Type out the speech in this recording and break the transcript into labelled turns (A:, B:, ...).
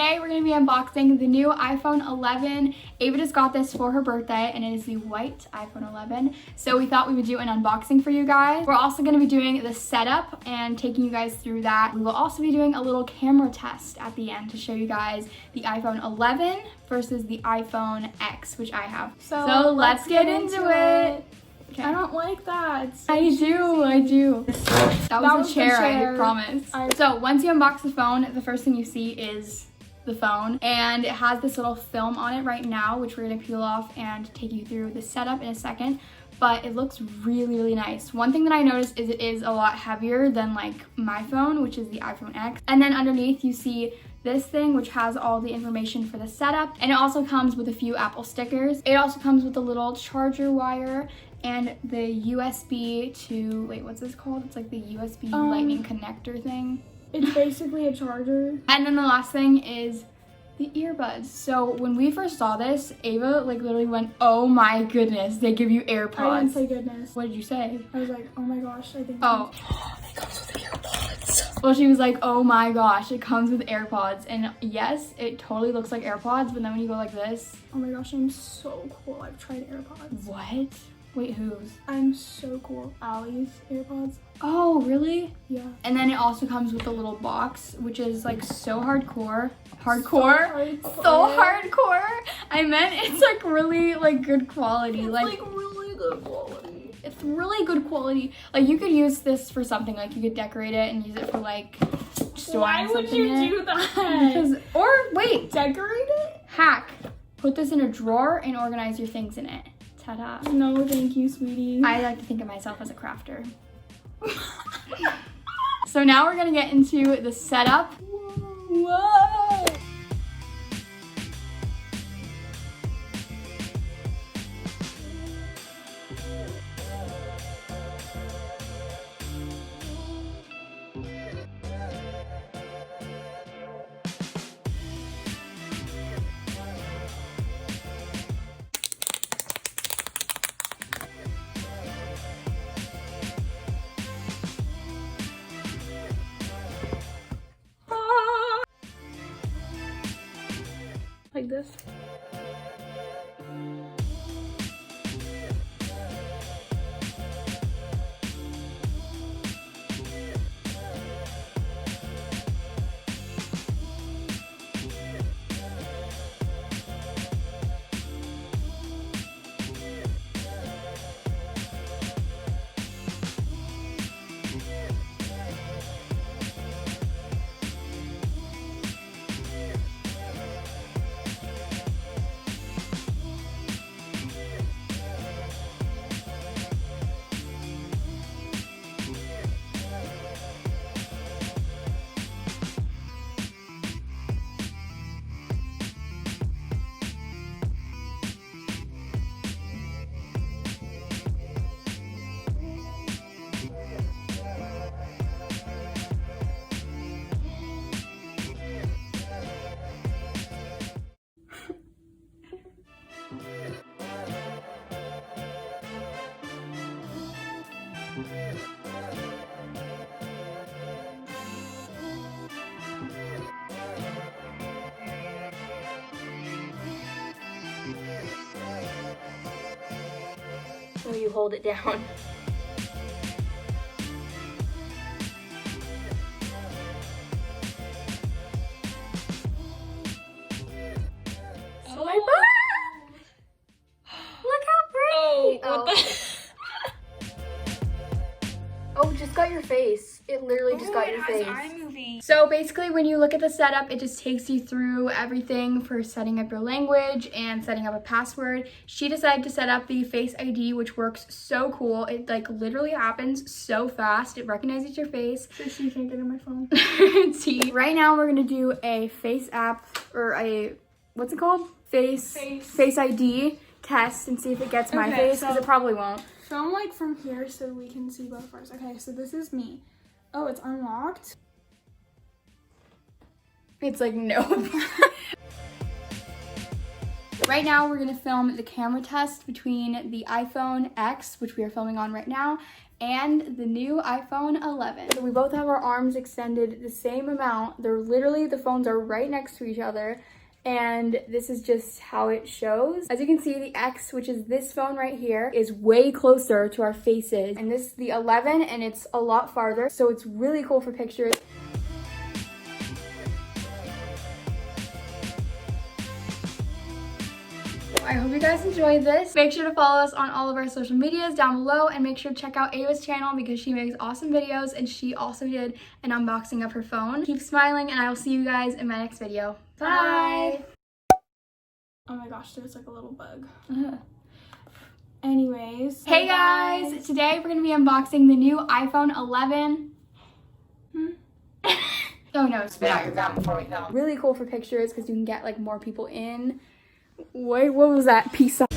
A: today we're going to be unboxing the new iPhone 11. Ava just got this for her birthday and it is the white iPhone 11. So we thought we would do an unboxing for you guys. We're also going to be doing the setup and taking you guys through that. We will also be doing a little camera test at the end to show you guys the iPhone 11 versus the iPhone X, which I have. So let's get into it. Okay.
B: I don't like that.
A: I do. That was a chair, I promise. So once you unbox the phone, the first thing you see is the phone, and it has this little film on it right now, which we're gonna peel off and take you through the setup in a second. But it looks really nice. One thing that I noticed is it is a lot heavier than like my phone, which is the iPhone X. And then underneath you see this thing, which has all the information for the setup, and it also comes with a few Apple stickers. It also comes with a little charger wire and the USB to, wait, what's this called? It's like the USB lightning connector thing.
B: It's basically a charger.
A: And then the last thing is the earbuds. So when we first saw this, Ava like literally went, oh my goodness, they give you AirPods.
B: I didn't say goodness.
A: What did you say?
B: I was like, oh my gosh, I think.
A: Oh. It comes with AirPods. Well, she was like, oh my gosh, it comes with AirPods. And yes, it totally looks like AirPods, but then when you go like this.
B: Oh my gosh, I'm so cool. I've tried AirPods.
A: What? Wait, whose?
B: I'm so cool. Allie's AirPods.
A: Oh, really?
B: Yeah.
A: And then it also comes with a little box, which is like so hardcore. So hardcore. I meant it's like really like good quality.
B: It's like really good quality.
A: It's really good quality. Like you could use this for something. Like you could decorate it and use it for like storing something.
B: Why would you do that?
A: Because, or wait,
B: decorate it?
A: Hack. Put this in a drawer and organize your things in it. Ta-da.
B: No, thank you, sweetie.
A: I like to think of myself as a crafter. So now we're gonna get into the setup.
B: Whoa. Like this.
A: So you hold it down. Oh my god! Look how pretty! Oh, just got your face. It literally just got your face. So basically when you look at the setup, it just takes you through everything for setting up your language and setting up a password. She decided to set up the Face ID, which works so cool. It like literally happens so fast. It recognizes your face.
B: So she can't get in my phone.
A: T. Right now we're gonna do a face app, or a, what's it called? Face ID test and see if it gets my face, because it probably won't.
B: Film like from here so we can see both of ours. Okay, so this is me. Oh, it's unlocked.
A: It's like, no. Right now, we're gonna film the camera test between the iPhone X, which we are filming on right now, and the new iPhone 11. So we both have our arms extended the same amount. They're literally, the phones are right next to each other. And this is just how it shows. As you can see, the X, which is this phone right here, is way closer to our faces. And this is the 11, and it's a lot farther. So it's really cool for pictures. I hope you guys enjoyed this. Make sure to follow us on all of our social medias down below, and make sure to check out Ava's channel because she makes awesome videos, and she also did an unboxing of her phone. Keep smiling, and I will see you guys in my next video. Bye!
B: Oh my gosh, there's like a little bug. Anyways.
A: Hey guys! Today we're going to be unboxing the new iPhone 11. Oh no, spit out your gum before we go. Really cool for pictures because you can get like more people in. Wait, what was that? Peace out.